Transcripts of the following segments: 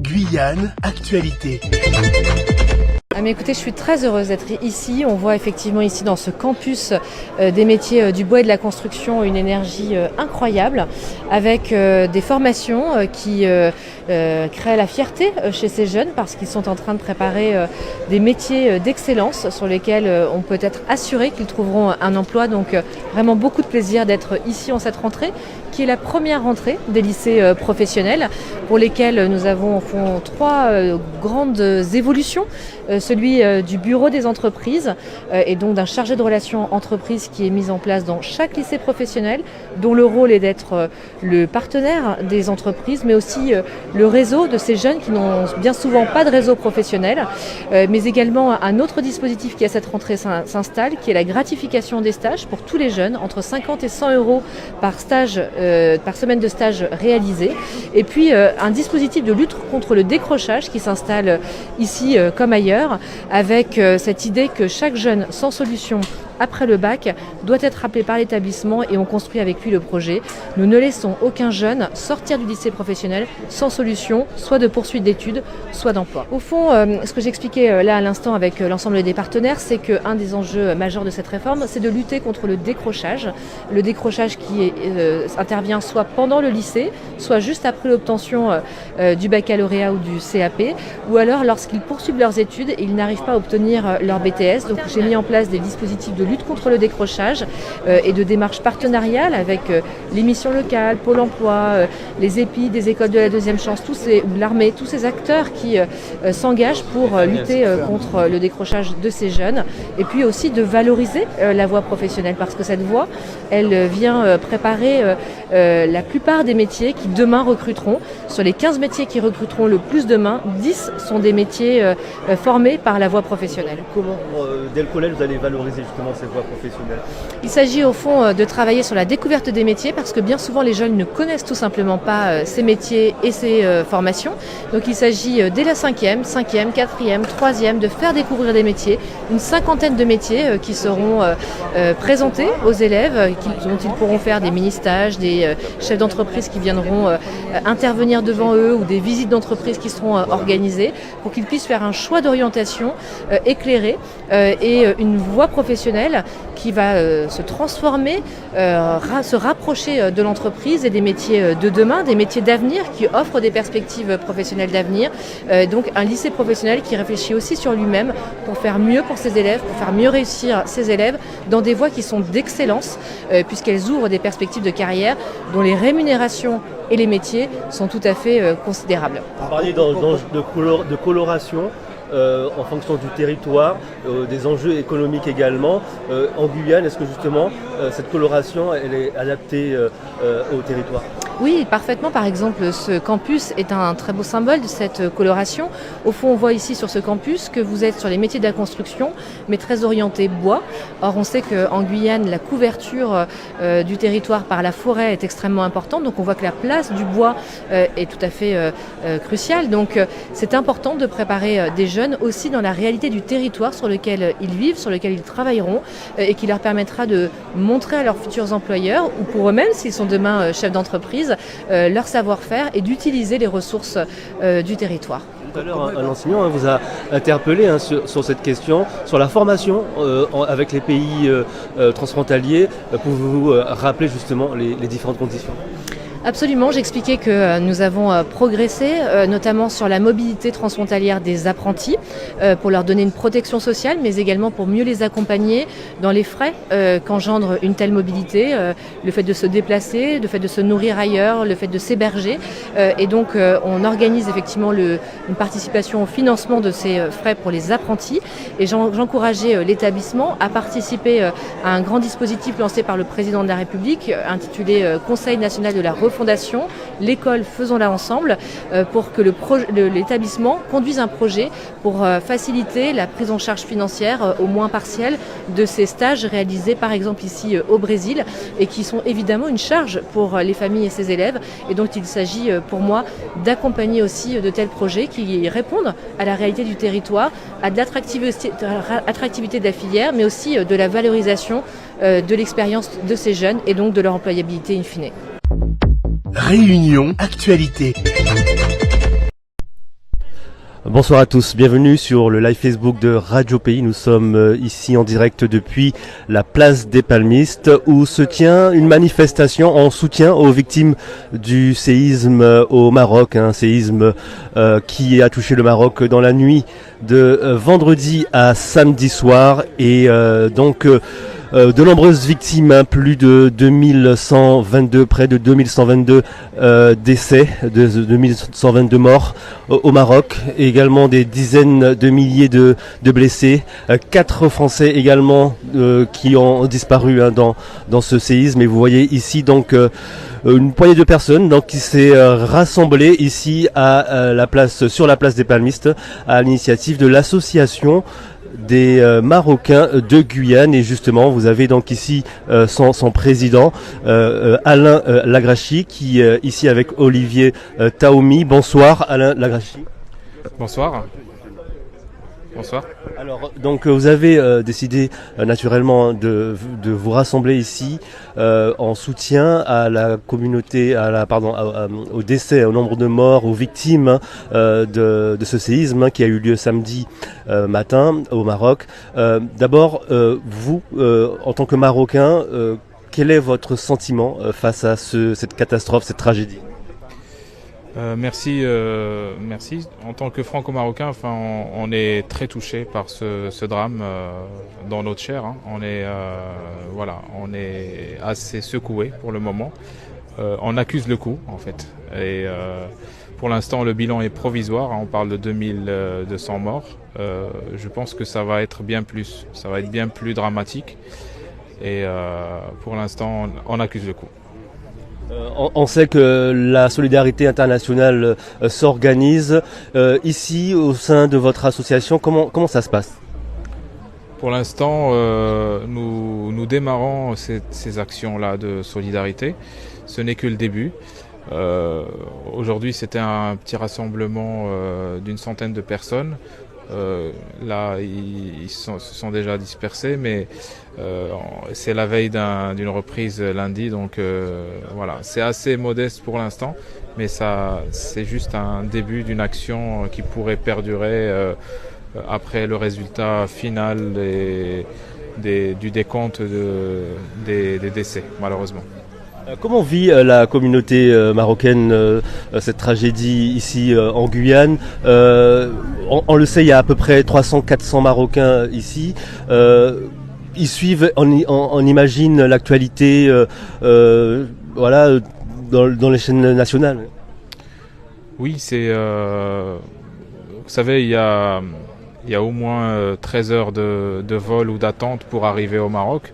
Guyane, actualité. Ah mais écoutez, je suis très heureuse d'être ici. On voit effectivement ici dans ce campus des métiers du bois et de la construction une énergie incroyable avec des formations qui créent la fierté chez ces jeunes parce qu'ils sont en train de préparer des métiers d'excellence sur lesquels on peut être assuré qu'ils trouveront un emploi. Donc vraiment beaucoup de plaisir d'être ici en cette rentrée qui est la première rentrée des lycées professionnels pour lesquels nous avons au fond trois grandes évolutions. Celui du bureau des entreprises et donc d'un chargé de relations entreprises qui est mis en place dans chaque lycée professionnel, dont le rôle est d'être le partenaire des entreprises, mais aussi le réseau de ces jeunes qui n'ont bien souvent pas de réseau professionnel, mais également un autre dispositif qui à cette rentrée s'installe, qui est la gratification des stages pour tous les jeunes, entre 50 et 100 euros par stage, par semaine de stage réalisé, et puis un dispositif de lutte contre le décrochage qui s'installe ici comme ailleurs, avec cette idée que chaque jeune sans solution après le bac doit être appelé par l'établissement et on construit avec lui le projet. Nous ne laissons aucun jeune sortir du lycée professionnel sans solution, soit de poursuite d'études, soit d'emploi. Au fond, ce que j'expliquais là à l'instant avec l'ensemble des partenaires, c'est qu'un des enjeux majeurs de cette réforme, c'est de lutter contre le décrochage. Le décrochage qui intervient soit pendant le lycée, soit juste après l'obtention du baccalauréat ou du CAP, ou alors lorsqu'ils poursuivent leurs études et ils n'arrivent pas à obtenir leur BTS. Donc j'ai mis en place des dispositifs de lutte contre le décrochage et de démarches partenariales avec les missions locales, Pôle emploi, les EPI, des écoles de la deuxième chance, ou l'armée, tous ces acteurs qui s'engagent pour lutter contre le décrochage de ces jeunes et puis aussi de valoriser la voie professionnelle parce que cette voie, elle vient préparer la plupart des métiers qui demain recruteront. Sur les 15 métiers qui recruteront le plus demain, 10 sont des métiers formés par la voie professionnelle. Comment, dès le collège, vous allez valoriser justement cette voie professionnelle? Il s'agit au fond de travailler sur la découverte des métiers parce que bien souvent les jeunes ne connaissent tout simplement pas ces métiers et ces formations. Donc il s'agit dès la 5e, 4e, 3e de faire découvrir des métiers, une cinquantaine de métiers qui seront présentés aux élèves, dont ils pourront faire des mini-stages, des chefs d'entreprise qui viendront intervenir devant eux ou des visites d'entreprise qui seront organisées pour qu'ils puissent faire un choix d'orientation éclairé et une voie professionnelle qui va se transformer, se rapprocher de l'entreprise et des métiers de demain, des métiers d'avenir qui offrent des perspectives professionnelles d'avenir. Donc un lycée professionnel qui réfléchit aussi sur lui-même pour faire mieux pour ses élèves, pour faire mieux réussir ses élèves dans des voies qui sont d'excellence puisqu'elles ouvrent des perspectives de carrière dont les rémunérations et les métiers sont tout à fait considérables. Vous parliez de coloration. En fonction du territoire, des enjeux économiques également. En Guyane, est-ce que justement cette coloration elle est adaptée au territoire? Oui, parfaitement. Par exemple, ce campus est un très beau symbole de cette coloration. Au fond, on voit ici sur ce campus que vous êtes sur les métiers de la construction, mais très orienté bois. Or, on sait qu'en Guyane, la couverture du territoire par la forêt est extrêmement importante. Donc, on voit que la place du bois est tout à fait cruciale. Donc, c'est important de préparer des jeunes aussi dans la réalité du territoire sur lequel ils vivent, sur lequel ils travailleront et qui leur permettra de montrer à leurs futurs employeurs ou pour eux-mêmes, s'ils sont demain chefs d'entreprise, leur savoir-faire et d'utiliser les ressources du territoire. Tout à l'heure, un enseignant vous a interpellé sur cette question, sur la formation avec les pays transfrontaliers. Pouvez-vous rappeler justement les différentes conditions? Absolument, j'expliquais que nous avons progressé, notamment sur la mobilité transfrontalière des apprentis, pour leur donner une protection sociale, mais également pour mieux les accompagner dans les frais qu'engendre une telle mobilité, le fait de se déplacer, le fait de se nourrir ailleurs, le fait de s'héberger. Et donc, on organise effectivement une participation au financement de ces frais pour les apprentis. Et j'encourageais l'établissement à participer à un grand dispositif lancé par le président de la République, intitulé Conseil national de la refondation, l'école faisons-la ensemble, pour que l'établissement conduise un projet pour faciliter la prise en charge financière, au moins partielle, de ces stages réalisés par exemple ici au Brésil et qui sont évidemment une charge pour les familles et ses élèves. Et donc il s'agit pour moi d'accompagner aussi de tels projets qui répondent à la réalité du territoire, à de l'attractivité de la filière, mais aussi de la valorisation de l'expérience de ces jeunes et donc de leur employabilité in fine. Réunion Actualité. Bonsoir à tous, bienvenue sur le live Facebook de Radio Pays. Nous sommes ici en direct depuis la place des Palmistes où se tient une manifestation en soutien aux victimes du séisme au Maroc, un séisme qui a touché le Maroc dans la nuit de vendredi à samedi soir et de nombreuses victimes, plus de 2122, près de 2122 décès, de 2122 morts au Maroc, et également des dizaines de milliers de blessés, 4 Français également qui ont disparu dans ce séisme. Et vous voyez ici donc une poignée de personnes donc qui s'est rassemblée ici sur la place des Palmistes à l'initiative de l'association des Marocains de Guyane. Et justement vous avez donc ici son président Alain Lagrachi qui est ici avec Olivier Taoumi. Bonsoir Alain Lagrachi. Bonsoir. Bonsoir. Alors donc vous avez décidé naturellement de vous rassembler ici en soutien à la communauté, au décès, au nombre de morts, aux victimes de ce séisme qui a eu lieu samedi matin au Maroc. D'abord, vous, en tant que Marocain, quel est votre sentiment face à cette catastrophe, cette tragédie ? Merci. En tant que franco-marocain, on est très touché par ce drame dans notre chair. Hein. On est assez secoué pour le moment. On accuse le coup, en fait. Et pour l'instant, le bilan est provisoire. Hein. On parle de 2200 morts. Je pense que ça va être bien plus. Ça va être bien plus dramatique. Et pour l'instant, on accuse le coup. On sait que la solidarité internationale s'organise. Ici, au sein de votre association, comment ça se passe ? Pour l'instant, nous démarrons ces actions-là de solidarité. Ce n'est que le début. Aujourd'hui, c'était un petit rassemblement d'une centaine de personnes. Là, ils se sont déjà dispersés, mais c'est la veille d'une reprise lundi, donc voilà, c'est assez modeste pour l'instant, mais c'est juste un début d'une action qui pourrait perdurer après le résultat final du décompte des décès, malheureusement. Comment vit la communauté marocaine cette tragédie ici en Guyane ? On le sait, il y a à peu près 300-400 Marocains ici. Ils suivent, on imagine, l'actualité dans les chaînes nationales. Oui, vous savez, il y a au moins 13 heures de vol ou d'attente pour arriver au Maroc.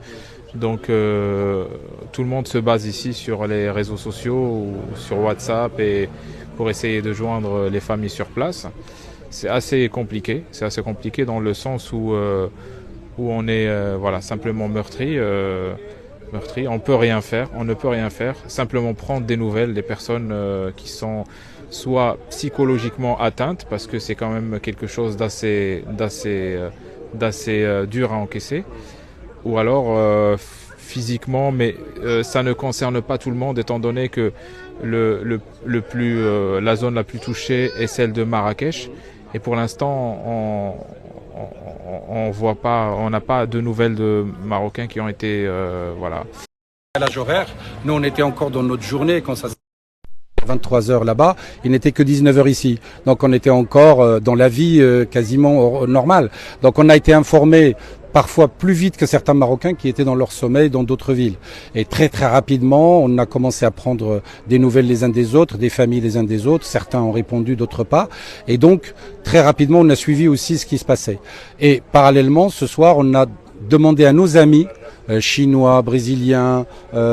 Donc tout le monde se base ici sur les réseaux sociaux ou sur WhatsApp et pour essayer de joindre les familles sur place. C'est assez compliqué dans le sens où on est simplement meurtri. On ne peut rien faire, simplement prendre des nouvelles des personnes qui sont soit psychologiquement atteintes, parce que c'est quand même quelque chose d'assez dur à encaisser, ou alors physiquement, mais ça ne concerne pas tout le monde, étant donné que la zone la plus touchée est celle de Marrakech, et pour l'instant on n'a pas de nouvelles de Marocains qui ont été À l'âge horaire, nous on était encore dans notre journée quand ça 23 heures là-bas, il n'était que 19 heures ici. Donc on était encore dans la vie quasiment normale. Donc on a été informés parfois plus vite que certains Marocains qui étaient dans leur sommeil dans d'autres villes. Et très très rapidement, on a commencé à prendre des nouvelles les uns des autres, des familles les uns des autres. Certains ont répondu, d'autres pas. Et donc très rapidement, on a suivi aussi ce qui se passait. Et parallèlement, ce soir, on a demandé à nos amis chinois, brésiliens,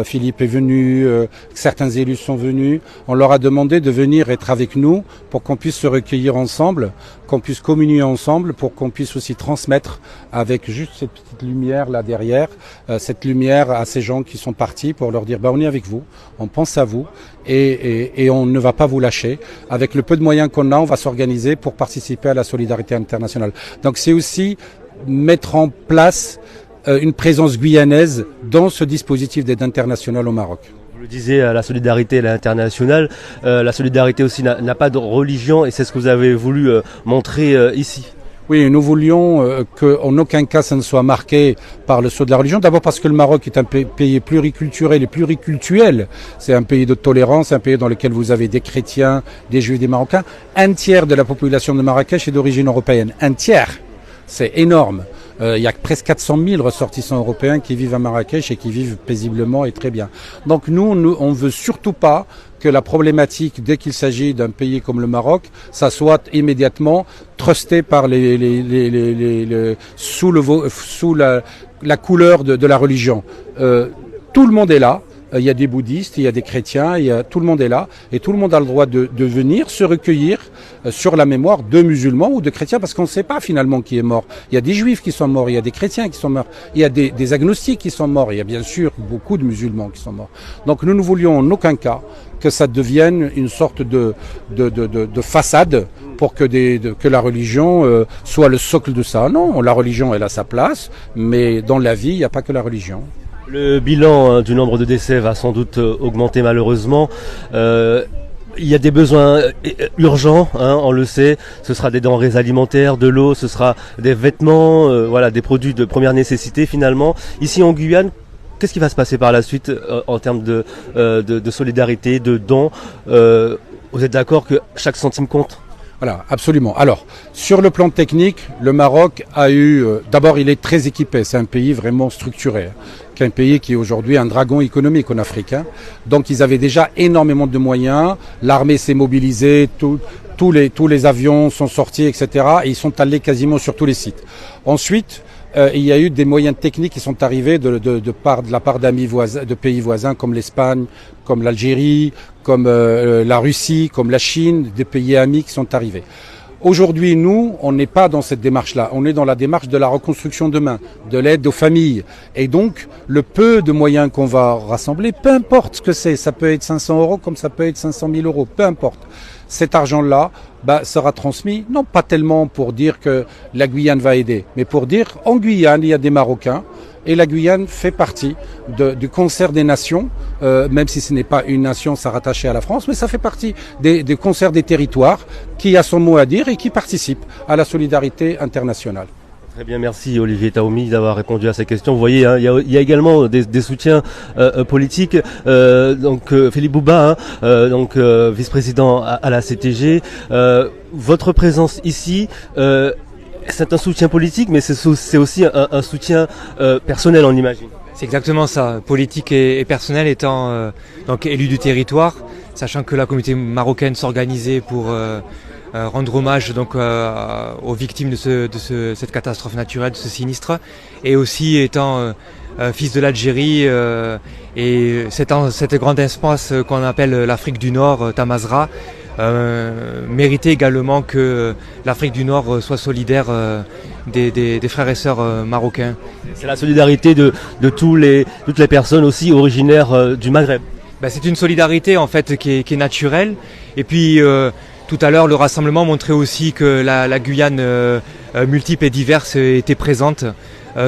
Philippe est venu, certains élus sont venus. On leur a demandé de venir être avec nous pour qu'on puisse se recueillir ensemble, qu'on puisse communier ensemble, pour qu'on puisse aussi transmettre avec juste cette petite lumière là derrière, cette lumière à ces gens qui sont partis pour leur dire on est avec vous, on pense à vous et on ne va pas vous lâcher. Avec le peu de moyens qu'on a, on va s'organiser pour participer à la solidarité internationale. Donc c'est aussi mettre en place une présence guyanaise dans ce dispositif d'aide internationale au Maroc. Vous le disiez, la solidarité elle est internationale. La solidarité aussi n'a pas de religion et c'est ce que vous avez voulu montrer ici. Oui, nous voulions qu'en aucun cas ça ne soit marqué par le sceau de la religion. D'abord parce que le Maroc est un pays pluriculturel et pluricultuel. C'est un pays de tolérance, un pays dans lequel vous avez des chrétiens, des juifs, des marocains. Un tiers de la population de Marrakech est d'origine européenne. Un tiers. C'est énorme. Il y a presque 400 000 ressortissants européens qui vivent à Marrakech et qui vivent paisiblement et très bien. Donc nous on veut surtout pas que la problématique, dès qu'il s'agit d'un pays comme le Maroc, ça soit immédiatement trusté par sous la couleur de la religion. Tout le monde est là. Il y a des bouddhistes, il y a des chrétiens, tout le monde est là et tout le monde a le droit de venir se recueillir sur la mémoire de musulmans ou de chrétiens parce qu'on ne sait pas finalement qui est mort. Il y a des juifs qui sont morts, il y a des chrétiens qui sont morts, il y a des agnostiques qui sont morts, il y a bien sûr beaucoup de musulmans qui sont morts. Donc nous ne voulions en aucun cas que ça devienne une sorte de façade pour que la religion soit le socle de ça. Non, la religion elle a sa place, mais dans la vie il n'y a pas que la religion. Le bilan du nombre de décès va sans doute augmenter malheureusement. Il y a des besoins urgents, on le sait. Ce sera des denrées alimentaires, de l'eau, ce sera des vêtements, des produits de première nécessité finalement. Ici en Guyane, qu'est-ce qui va se passer par la suite en termes de solidarité, de dons Vous êtes d'accord que chaque centime compte ? Voilà, absolument. Alors, sur le plan technique, le Maroc a eu... d'abord, il est très équipé. C'est un pays vraiment structuré. Un pays qui est aujourd'hui un dragon économique en Afrique. Donc, ils avaient déjà énormément de moyens. L'armée s'est mobilisée. Tous les avions sont sortis, etc. Et ils sont allés quasiment sur tous les sites. Ensuite, il y a eu des moyens techniques qui sont arrivés de la part d'amis voisins, de pays voisins comme l'Espagne, comme l'Algérie, comme la Russie, comme la Chine, des pays amis qui sont arrivés. Aujourd'hui, nous, on n'est pas dans cette démarche-là. On est dans la démarche de la reconstruction demain, de l'aide aux familles. Et donc, le peu de moyens qu'on va rassembler, peu importe ce que c'est, ça peut être 500 € comme ça peut être 500 000 €, peu importe. Cet argent-là sera transmis, non pas tellement pour dire que la Guyane va aider, mais pour dire en Guyane, il y a des Marocains et la Guyane fait partie du concert des nations, même si ce n'est pas une nation, ça rattaché à la France, mais ça fait partie des concerts des territoires qui a son mot à dire et qui participe à la solidarité internationale. Très bien, merci Olivier Taoumi d'avoir répondu à ces questions. Vous voyez, il y a également des soutiens politiques. Philippe Bouba, vice-président à la CTG. Votre présence ici, c'est un soutien politique, mais c'est aussi un soutien personnel, on imagine. C'est exactement ça, politique et personnel, étant élu du territoire, sachant que la communauté marocaine s'organisait pour rendre hommage aux victimes de cette catastrophe naturelle, de ce sinistre, et aussi étant fils de l'Algérie et cette grande espace qu'on appelle l'Afrique du Nord, Tamazra, méritait également que l'Afrique du Nord soit solidaire des frères et sœurs marocains. C'est la solidarité de toutes les personnes aussi originaires du Maghreb. C'est une solidarité en fait qui est naturelle, et puis tout à l'heure, le rassemblement montrait aussi que la Guyane multiple et diverse était présente.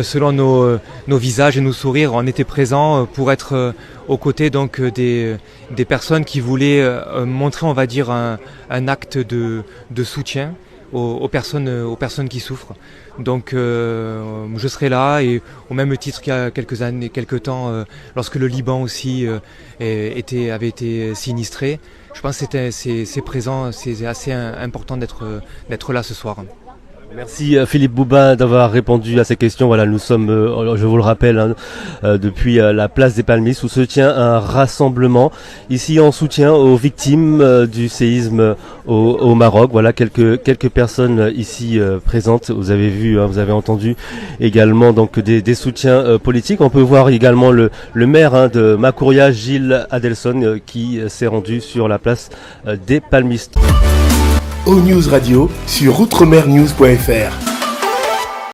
Selon nos visages et nos sourires, on était présents pour être aux côtés des personnes qui voulaient montrer, on va dire, un acte de soutien aux personnes qui souffrent. Donc je serai là, et au même titre qu'il y a quelques temps, lorsque le Liban aussi avait été sinistré. Je pense que c'est présent, c'est assez important d'être là ce soir. Merci Philippe Bouba d'avoir répondu à ces questions. Voilà, nous sommes, je vous le rappelle, depuis la place des Palmistes où se tient un rassemblement ici en soutien aux victimes du séisme au Maroc. Voilà quelques personnes ici présentes. Vous avez vu, vous avez entendu également donc des soutiens politiques. On peut voir également le maire de Makouria, Gilles Adelson, qui s'est rendu sur la place des Palmistes. O-News Radio sur outremernews.fr.